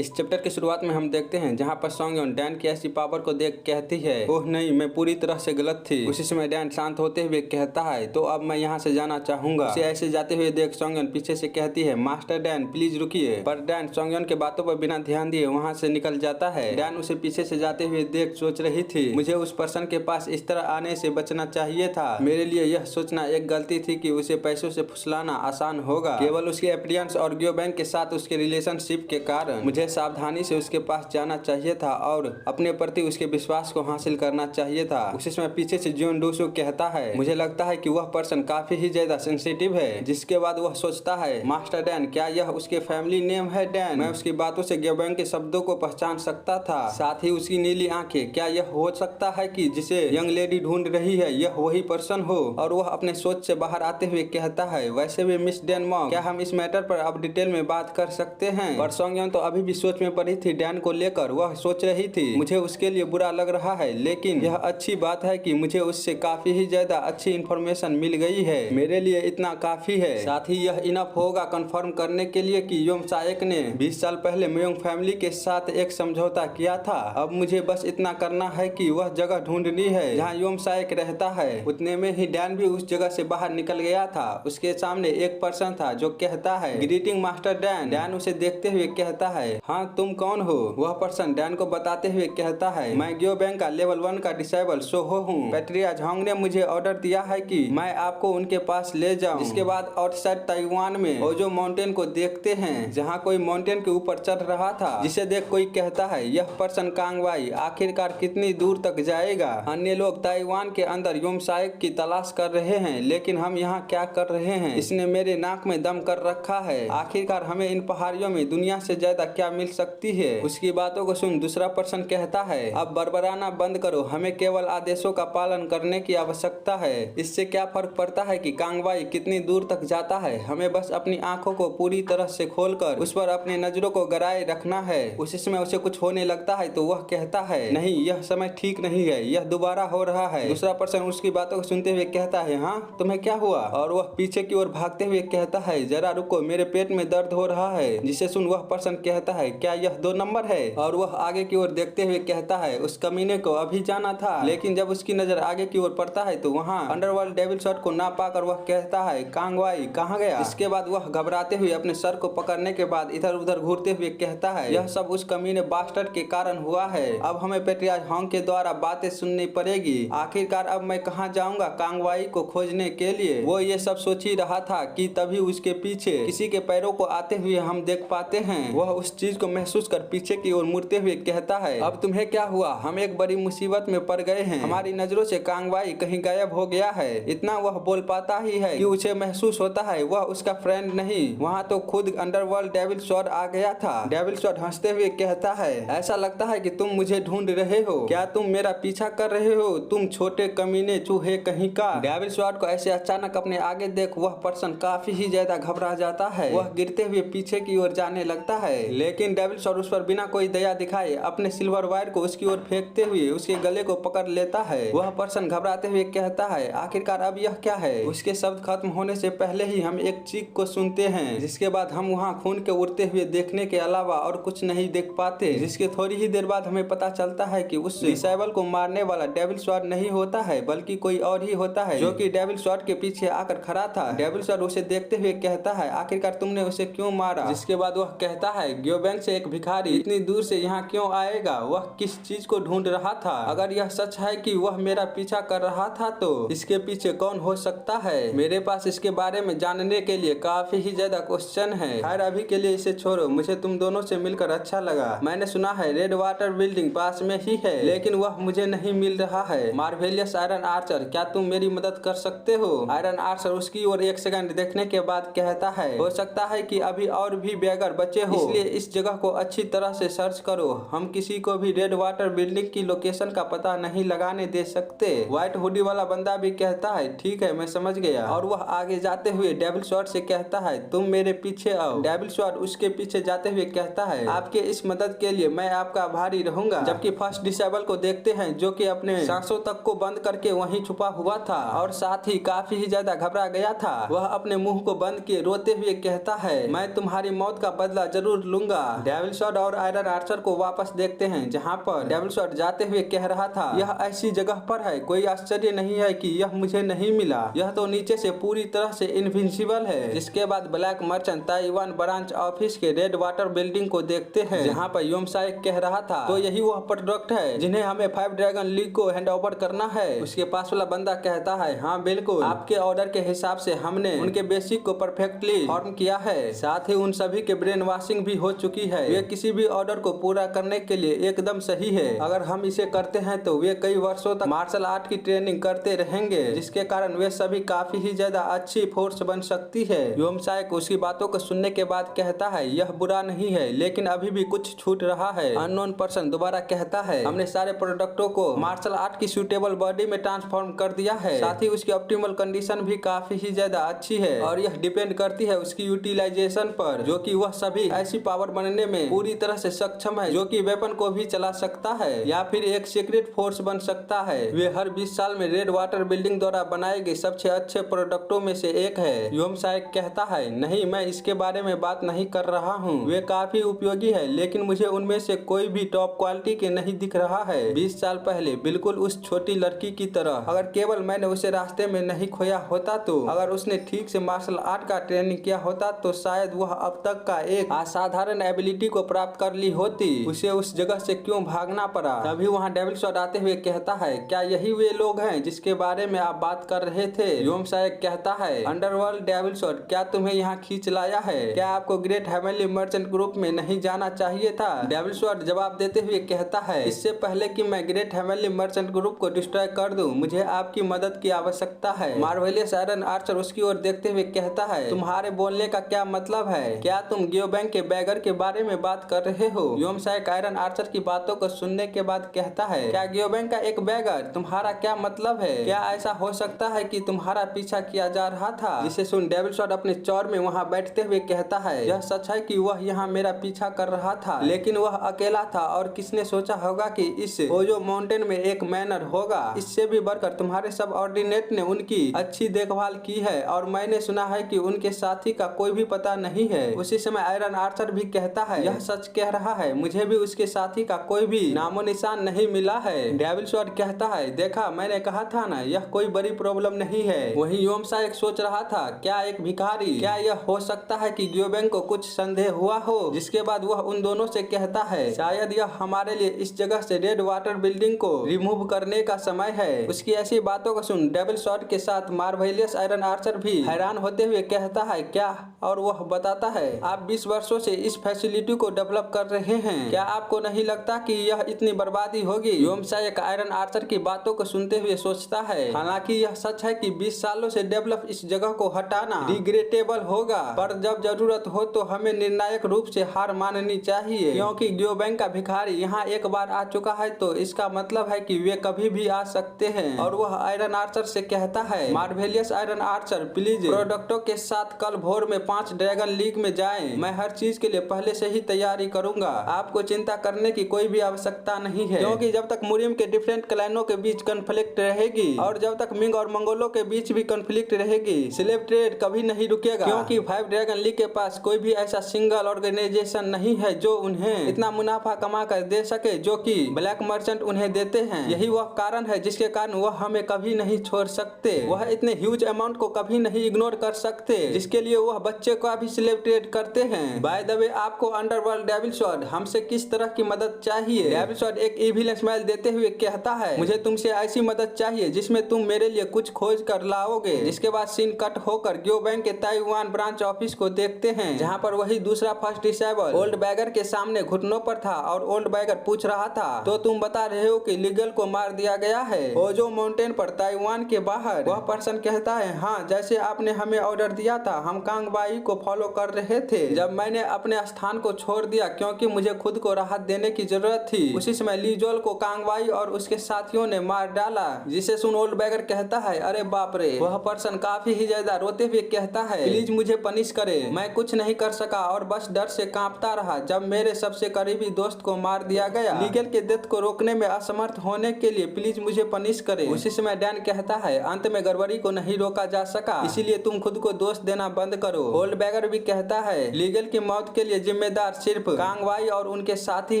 इस चैप्टर की शुरुआत में हम देखते हैं जहां पर सॉन्गयोन डैन की ऐसी पावर को देख कहती है, ओह नहीं, मैं पूरी तरह से गलत थी। उसी समय डैन शांत होते हुए कहता है, तो अब मैं यहाँ से जाना चाहूंगा। उसे ऐसे जाते हुए देख सॉन्गयोन पीछे से कहती है, मास्टर डैन प्लीज रुकिए। पर डैन सॉन्गयोन के बातों पर बिना ध्यान दिए वहाँ से निकल जाता है। डैन उसे पीछे से जाते हुए देख सोच रही थी, मुझे उस पर्सन के पास इस तरह आने से बचना चाहिए था। मेरे लिए यह सोचना एक गलती थी कि उसे पैसों से फुसलाना आसान होगा। केवल उसके अपीयरेंस और ग्योबैंग के साथ उसके रिलेशनशिप के कारण मुझे सावधानी से उसके पास जाना चाहिए था और अपने प्रति उसके विश्वास को हासिल करना चाहिए था। उसी समय पीछे से जियोन डोसो कहता है, मुझे लगता है कि वह पर्सन काफी ही ज्यादा सेंसिटिव है। जिसके बाद वह सोचता है, मास्टर डैन, क्या यह उसके फैमिली नेम है? डैन, मैं उसकी बातों से ग्योबैंग के शब्दों को पहचान सकता था, साथ ही उसकी नीली आंखें। क्या यह हो सकता है कि जिसे यंग लेडी ढूंढ रही है यह वही पर्सन हो? और वह अपने सोच से बाहर आते हुए कहता है, वैसे भी मिस डैन मॉम, क्या हम इस मैटर पर अब डिटेल में बात कर सकते हैं? पर सॉन्गयोन तो अभी भी सोच में पड़ी थी डैन को लेकर। वह सोच रही थी, मुझे उसके लिए बुरा लग रहा है, लेकिन यह अच्छी बात है कि मुझे उससे काफी ही ज्यादा अच्छी इन्फॉर्मेशन मिल गई है। मेरे लिए इतना काफी है। साथ ही यह इनफ होगा कंफर्म करने के लिए कि योम साएक ने 20 साल पहले मयोंग फैमिली के साथ एक समझौता किया था। अब मुझे बस इतना करना है कि वह जगह ढूंढनी है जहाँ योम साएक रहता है। उतने में ही डैन भी उस जगह से बाहर निकल गया था। उसके सामने एक पर्सन था जो कहता है, ग्रीटिंग मास्टर डैन। डैन उसे देखते हुए कहता है, हाँ तुम कौन हो? वह पर्सन डैन को बताते हुए कहता है, मैं ग्योबैंग का लेवल 1 का डिसेबल सोहो हूँ। पैट्रिया झांग ने मुझे ऑर्डर दिया है कि मैं आपको उनके पास ले जाऊँ। इसके बाद आउटसाइड ताइवान में ओजो माउंटेन को देखते हैं जहाँ कोई माउंटेन के ऊपर चढ़ रहा था, जिसे देख कोई कहता है, यह पर्सन कांगवाई आखिरकार कितनी दूर तक जाएगा? अन्य लोग ताइवान के अंदर योम साएक की तलाश कर रहे हैं, लेकिन हम यहाँ क्या कर रहे हैं? इसने मेरे नाक में दम कर रखा है। आखिरकार हमें इन पहाड़ियों में दुनिया से ज्यादा क्या मिल सकती है? उसकी बातों को सुन दूसरा पर्सन कहता है, अब बड़बड़ाना बंद करो, हमें केवल आदेशों का पालन करने की आवश्यकता है। इससे क्या फर्क पड़ता है कि कांगवाई कितनी दूर तक जाता है? हमें बस अपनी आंखों को पूरी तरह से खोलकर उस पर अपनी नजरों को गड़ाए रखना है। उसी समय उसे कुछ होने लगता है तो वह कहता है, नहीं, यह समय ठीक नहीं है, यह दोबारा हो रहा है। दूसरा पर्सन उसकी बातों को सुनते हुए कहता है, हाँ तुम्हें क्या हुआ? और वह पीछे की ओर भागते हुए कहता है, जरा रुको, मेरे पेट में दर्द हो रहा है। जिसे सुन वह पर्सन कहता है, क्या यह 2 नंबर है? और वह आगे की ओर देखते हुए कहता है, उस कमीने को अभी जाना था। लेकिन जब उसकी नजर आगे की ओर पड़ता है तो वहाँ अंडरवर्ल्ड डेविल शॉट को ना पाकर वह कहता है, कांगवाई कहाँ गया? इसके बाद वह घबराते हुए अपने सर को पकड़ने के बाद इधर उधर घूरते हुए कहता है, यह सब उस कमीने बास्टर्ड के कारण हुआ है। अब हमें पैट्रिया झांग के द्वारा बातें सुननी पड़ेगी। आखिरकार अब मैं कहाँ जाऊंगा कांगवाई को खोजने के लिए? वो ये सब सोच ही रहा था कि तभी उसके पीछे किसी के पैरों को आते हुए हम देख पाते हैं। वह उस चीज को महसूस कर पीछे की ओर मुड़ते हुए कहता है, अब तुम्हें क्या हुआ? हम एक बड़ी मुसीबत में पड़ गए हैं। हमारी नजरों से कांगवाई कहीं गायब हो गया है। इतना वह बोल पाता ही है कि उसे महसूस होता है वह उसका फ्रेंड नहीं, वहाँ तो खुद अंडरवर्ल्ड डेविल शॉट आ गया था। डेविल शॉट हंसते हुए कहता है, ऐसा लगता है कि तुम मुझे ढूंढ रहे हो। क्या तुम मेरा पीछा कर रहे हो, तुम छोटे कमीने चूहे कहीं का? डेविल शॉट को ऐसे अचानक अपने आगे देख वह पर्सन काफी ही ज्यादा घबरा जाता है। वह गिरते हुए पीछे की ओर जाने लगता है, लेकिन डेविल शॉट उस पर बिना कोई दया दिखाए अपने सिल्वर वायर को उसकी ओर फेंकते हुए उसके गले को पकड़ लेता है। वह पर्सन घबराते हुए कहता है, आखिरकार अब यह क्या है? उसके शब्द खत्म होने से पहले ही हम एक चीख को सुनते हैं, जिसके बाद हम वहाँ खून के उड़ते हुए देखने के अलावा और कुछ नहीं देख पाते। जिसके थोड़ी ही देर बाद हमें पता चलता है कि उस डिसेबल को मारने वाला डेविल शॉट नहीं होता है, बल्कि कोई और ही होता है, जो कि डेविल शॉट के पीछे आकर खड़ा था। डेविल शॉट उसे देखते हुए कहता है, आखिरकार तुमने उसे क्यों मारा? जिसके बाद वह कहता है, ग्योबैंग से एक भिखारी इतनी दूर से यहाँ क्यों आएगा? वह किस चीज को ढूंढ रहा था? अगर यह सच है कि वह मेरा पीछा कर रहा था तो इसके पीछे कौन हो सकता है? मेरे पास इसके बारे में जानने के लिए काफी ही ज्यादा क्वेश्चन है। खैर अभी के लिए इसे छोड़ो, मुझे तुम दोनों से मिलकर अच्छा लगा। मैंने सुना है रेड वाटर बिल्डिंग पास में ही है, लेकिन वह मुझे नहीं मिल रहा है। मार्वेलियस आयरन आर्चर, क्या तुम मेरी मदद कर सकते हो? आयरन आर्चर उसकी ओर एक सेकंड देखने के बाद कहता है, हो सकता है कि अभी और भी बैगर बचे हो, इसलिए इस जगह को अच्छी तरह से सर्च करो। हम किसी को भी रेड वाटर बिल्डिंग की लोकेशन का पता नहीं लगाने दे सकते। व्हाइट हुडी वाला बंदा भी कहता है, ठीक है मैं समझ गया। और वह आगे जाते हुए डेविल शॉट से कहता है, तुम मेरे पीछे आओ। डेविल शॉट उसके पीछे जाते हुए कहता है, आपके इस मदद के लिए मैं आपका आभारी रहूंगा। जबकि फर्स्ट डिसेबल को देखते हैं जो कि अपने सांसों तक को बंद करके वहीं छुपा हुआ था और साथ ही काफी ही ज्यादा घबरा गया था। वह अपने मुंह को बंद किए रोते हुए कहता है, मैं तुम्हारी मौत का बदला जरूर लूंगा। डेविल शॉट और आयरन आर्चर को वापस देखते हैं, जहाँ पर डेविल शॉट जाते हुए कह रहा था, यह ऐसी जगह पर है, कोई आश्चर्य नहीं है कि यह मुझे नहीं मिला, यह तो नीचे से पूरी तरह से इनविंसिबल है। जिसके बाद black merchant Taiwan branch office के रेड वाटर बिल्डिंग को देखते हैं, जहाँ पर योमसाइक कह रहा था, तो यही वह प्रोडक्ट है जिन्हें हमें 5 ड्रैगन लीग को हैंड ओवर करना है। उसके पास वाला बंदा कहता है, हाँ बिल्कुल, आपके ऑर्डर के हिसाब से हमने उनके बेसिक को परफेक्टली फॉर्म किया है, साथ ही उन सभी के ब्रेन वॉशिंग भी हो चुकी है। वे किसी भी ऑर्डर को पूरा करने के लिए एकदम सही है। अगर हम इसे करते हैं तो वे कई वर्षों तक मार्शल आर्ट की ट्रेनिंग करते रहेंगे, जिसके कारण वे सभी काफी ही ज्यादा अच्छी फोर्स बन सकती है। योमसाइक उसकी बातों को सुनने के बाद कहता है, यह बुरा नहीं है, लेकिन अभी भी कुछ छूट रहा है। अननोन पर्सन दोबारा कहता है, हमने सारे प्रोडक्टों को मार्शल आर्ट की सूटेबल बॉडी में ट्रांसफॉर्म कर दिया है, साथ ही उसकी ऑप्टिमल कंडीशन भी काफी ही ज्यादा अच्छी है, और यह डिपेंड करती है उसकी यूटिलाइजेशन पर, जो कि वह सभी ऐसी पावर बनने में पूरी तरह से सक्षम है जो कि वेपन को भी चला सकता है या फिर एक सीक्रेट फोर्स बन सकता है। वे हर 20 साल में रेड वाटर बिल्डिंग द्वारा बनाए गए सबसे अच्छे प्रोडक्टों में से एक है। योमसाइक कहता है, नहीं, मैं इसके बारे में बात नहीं कर रहा हूँ, वे काफी उपयोगी है, लेकिन मुझे उनमें से कोई भी टॉप क्वालिटी के नहीं दिख रहा है। 20 साल पहले बिल्कुल उस छोटी लड़की की तरह, अगर केवल मैंने उसे रास्ते में नहीं खोया होता, तो अगर उसने ठीक से मार्शल आर्ट का ट्रेनिंग किया होता तो शायद वह अब तक का एक असाधारण एबिलिटी को प्राप्त कर ली होती। उसे उस जगह से क्यों भागना पड़ा? तभी वहाँ डेविल शॉट आते हुए कहता है, क्या यही वे लोग हैं जिसके बारे में आप बात कर रहे थे? योमसाइक कहता है, अंडरवर्ल्ड डेविल शॉट, क्या तुम्हें यहाँ खींच लाया है? क्या आपको ग्रेट हेवनली मर्चेंट ग्रुप में नहीं जाना चाहिए था? डेविल शॉट जवाब देते हुए कहता है, इससे पहले कि मैं ग्रेट हेवनली मर्चेंट ग्रुप को डिस्ट्रॉय कर दूं, मुझे आपकी मदद की आवश्यकता है। मार्वेलियस आयरन आर्चर उसकी ओर देखते हुए कहता है, तुम्हारे बोलने का क्या मतलब है? क्या तुम गियोबैंग के बैगर के बारे में बात कर रहे हो? योमसाइक आयरन आर्चर की बातों को सुनने के बाद कहता है, क्या गियोबैंग का एक बैगर? तुम्हारा क्या मतलब है? क्या ऐसा हो सकता है कि तुम्हारा पीछा किया जा रहा था? जिसे सुन डेविल शॉट अपने चौर में वहाँ बैठते हुए कहता है, यह सच है कि वह यहाँ मेरा पीछा कर रहा था, लेकिन वह अकेला था और किसने सोचा होगा कि इस ओजो माउंटेन में एक मैनर होगा। इससे भी बढ़कर तुम्हारे सब ऑर्डिनेट ने उनकी अच्छी देखभाल की है, और मैंने सुना है कि उनके साथी का कोई भी पता नहीं है। उसी समय आयरन आर्चर भी कहता है, यह सच कह रहा है, मुझे भी उसके साथी का कोई भी नामो निशान नहीं मिला है। डेविल शॉट कहता है, देखा, मैंने कहा था ना, यह कोई बड़ी प्रॉब्लम नहीं है। वहीं योमसाइक सोच रहा था, क्या एक भिखारी, क्या यह हो सकता है कि गियोबैंग को कुछ संदेह हुआ हो? जिसके बाद वह उन दोनों से कहता है, शायद यह हमारे लिए इस जगह से रेड वाटर बिल्डिंग को रिमूव करने का समय है। उसकी ऐसी बातों को सुन डेविल शॉट के साथ मार्वेलियस आयरन आर्चर भी हैरान होते हुए कहता है, क्या? और वह बताता है, आप 20 वर्षों से इस फैसिलिटी को डेवलप कर रहे हैं, क्या आपको नहीं लगता कि यह इतनी बर्बादी होगी? योमसाइक आयरन आर्चर की बातों को सुनते हुए सोचता है, हालांकि यह सच है कि 20 सालों से डेवलप इस जगह को हटाना रिग्रेटेबल होगा, पर जब जरूरत हो तो हमें निर्णायक रूप से हार माननी चाहिए, क्योंकि गियोबैंग का भिखारी यहाँ एक बार आ चुका है, तो इसका मतलब है कि वे कभी भी आ सकते हैं। और वह आयरन आर्चर से कहता है, मार्वेलियस आयरन आर्चर, प्लीज प्रोडक्टों के साथ कल भोर में 5 ड्रैगन लीग में जाएं। मैं हर चीज के लिए पहले से ही तैयारी करूंगा, आपको चिंता करने की कोई भी आवश्यकता नहीं है, क्योंकि जब तक मुरियम के डिफरेंट क्लैनों के बीच कॉन्फ्लिक्ट रहेगी और जब तक मिंग और मंगोलों के बीच भी कॉन्फ्लिक्ट रहेगी, स्लेव ट्रेड कभी नहीं रुकेगा, क्योंकि 5 ड्रैगन लीग के पास कोई भी ऐसा सिंगल ऑर्गेनाइजेशन नहीं है जो उन्हें इतना मुनाफा कमा कर दे सके जो कि ब्लैक मर्चेंट उन्हें देते हैं। यही वह कारण है जिसके कारण वह हमें कभी नहीं छोड़ सकते, वह इतने ह्यूज अमाउंट को कभी नहीं इग्नोर कर सकते जिसके लिए वह बच्चे का भी स्लेव ट्रेड करते हैं। बाय द वे, आपको अंडरवर्ल्ड डेविल शॉट हमसे किस तरह की मदद चाहिए? डेविल शॉट एक इविल स्माइल देते हुए कहता है, मुझे तुमसे ऐसी मदद चाहिए जिसमें तुम मेरे लिए कुछ खोज कर लाओगे। जिसके बाद सीन कट होकर गियोबैंग के ताइवान ब्रांच ऑफिस को देखते हैं, जहाँ पर वही दूसरा फर्स्ट डिसेबल ओल्ड बैगर के सामने घुटनों पर था और ओल्ड बैगर पूछ रहा था, तो तुम बता रहे हो कि लीगल को मार दिया गया है ओजो माउंटेन पर ताइवान के बाहर? वह पर्सन कहता है, हाँ, जैसे आपने हमें ऑर्डर दिया था, हम कांगबाई को फॉलो कर रहे थे। जब मैंने अपने स्थान को छोड़ दिया क्योंकि मुझे खुद को राहत देने की जरूरत थी, उसी समय लीजोल को कांगबाई और उसके साथियों ने मार डाला। जिसे सुन ओल्ड बैगर कहता है, अरे बाप रे। वह पर्सन काफी ही ज्यादा रोते हुए कहता है, प्लीज मुझे पनिश करे, मैं कुछ नहीं कर सका और बस डर से कांपता रहा जब मेरे सबसे करीबी दोस्त को मार दिया गया। लीगल के डेथ को रोकने में असमर्थ होने के लिए प्लीज मुझे पनिश करे। उसी समय डैन कहता है, अंत में गड़बड़ी को नहीं रोका जा सका, इसीलिए तुम खुद को दोष देना बंद करो। ओल्ड बैगर भी कहता है, लीगल की मौत के लिए जिम्मेदार सिर्फ कांगवाई और उनके साथी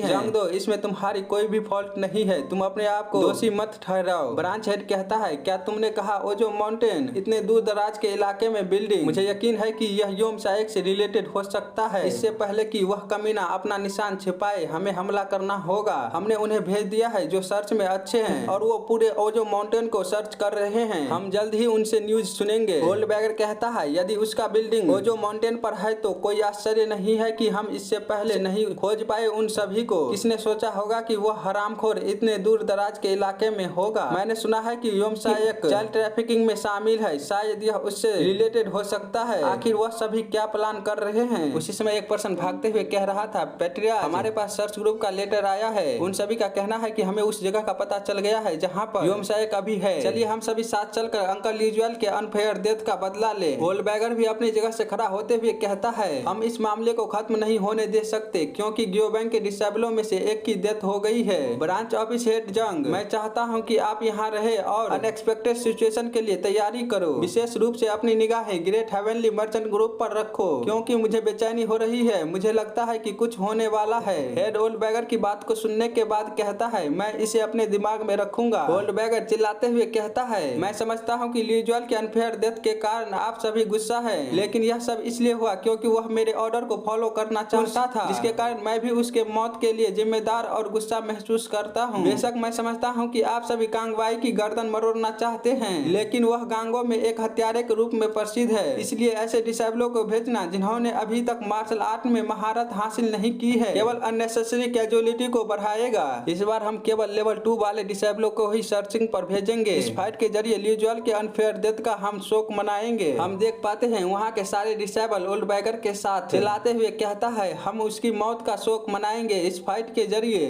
हैं। जंग दो, इसमें तुम्हारी कोई भी फॉल्ट नहीं है, तुम अपने आप को दोषी मत ठहराओ। ब्रांच हेड कहता है, क्या तुमने कहा ओजो माउंटेन, इतने दूर दराज के इलाके में बिल्डिंग? मुझे यकीन है कि यह योम सायक से रिलेटेड हो सकता है। इससे पहले कि वह कमीना अपना निशान छिपाए, हमें हमला करना होगा। हमने उन्हें भेज दिया है जो सर्च में अच्छे हैं और वो पूरे ओजो माउंटेन को सर्च कर रहे हैं। हम जल्द ही उनसे न्यूज सुनेंगे। गोल्डबैगर कहता है, यदि उसका बिल्डिंग ओजो माउंटेन पर है तो कोई आश्चर्य नहीं है कि हम इससे पहले नहीं खोज पाए उन सभी को। किसने सोचा होगा कि वह हरामखोर इतने दूर दराज के इलाके में होगा। मैंने सुना है कि योम सायक चाइल्ड ट्रैफिकिंग में शामिल है, शायद यह उससे रिलेटेड हो सकता है। आखिर वह सभी क्या प्लान कर रहे हैं? उसी समय एक पर्सन भागते हुए कह रहा था, पेट्रिया, हमारे पास सर्च ग्रुप का लेटर आया है। उन सभी का कहना है कि हमें उस जगह का पता चल गया है जहाँ पर योम सायक अभी है। चलिए हम सभी साथ चलकर अंकल लीजुअल के अनफेयर डेथ का बदला ले। गोल्डबैगर भी अपनी जगह से खड़ा होते हुए कहता है, हम इस मामले को खत्म नहीं होने दे सकते क्योंकि ग्योबैंग के डिसेबलों में से एक की डेथ हो गई है। ब्रांच ऑफिस हेड जंग, मैं चाहता हूं कि आप यहां रहे और अनएक्सपेक्टेड सिचुएशन के लिए तैयारी करो। विशेष रूप से अपनी निगाहें ग्रेट हेवनली मर्चेंट ग्रुप पर रखो क्योंकि मुझे बेचैनी हो रही है। मुझे लगता है कि कुछ होने वाला है। हेड गोल्डबैगर की बात को सुनने के बाद कहता है, मैं इसे अपने दिमाग में रखूंगा। गोल्डबैगर चिल्लाते हुए कहता है, मैं समझता हूँ कि लीजुअल के अनफेयर डेथ के कारण आप सभी गुस्सा है, लेकिन यह सब इसलिए हुआ क्योंकि वह मेरे ऑर्डर को फॉलो करना चाहता था, जिसके कारण मैं भी उसके मौत के लिए जिम्मेदार और गुस्सा महसूस करता हूँ। बेशक मैं समझता हूँ कि आप सभी कांगवाई की गर्दन मरोड़ना चाहते हैं, लेकिन वह गांगो में एक हत्यारे के रूप में प्रसिद्ध है। इसलिए ऐसे डिसेबलों को भेजना जिन्होंने अभी तक मार्शल आर्ट में महारत हासिल नहीं की है, केवल अननेसेसरी कैजुअलिटी को बढ़ाएगा। इस बार हम केवल लेवल 2 वाले डिसेबलों को ही सर्चिंग पर भेजेंगे। इस फाइट के जरिए लीजुअल के अनफेयर डेथ का हम शोक मनाएंगे। हम देख पाते हैं वहाँ के सारे डिसेबल गोल्डबैगर के साथ चिल्लाते हुए कहता है, हम उसकी मौत का शोक मनाएंगे इस फाइट के जरिए।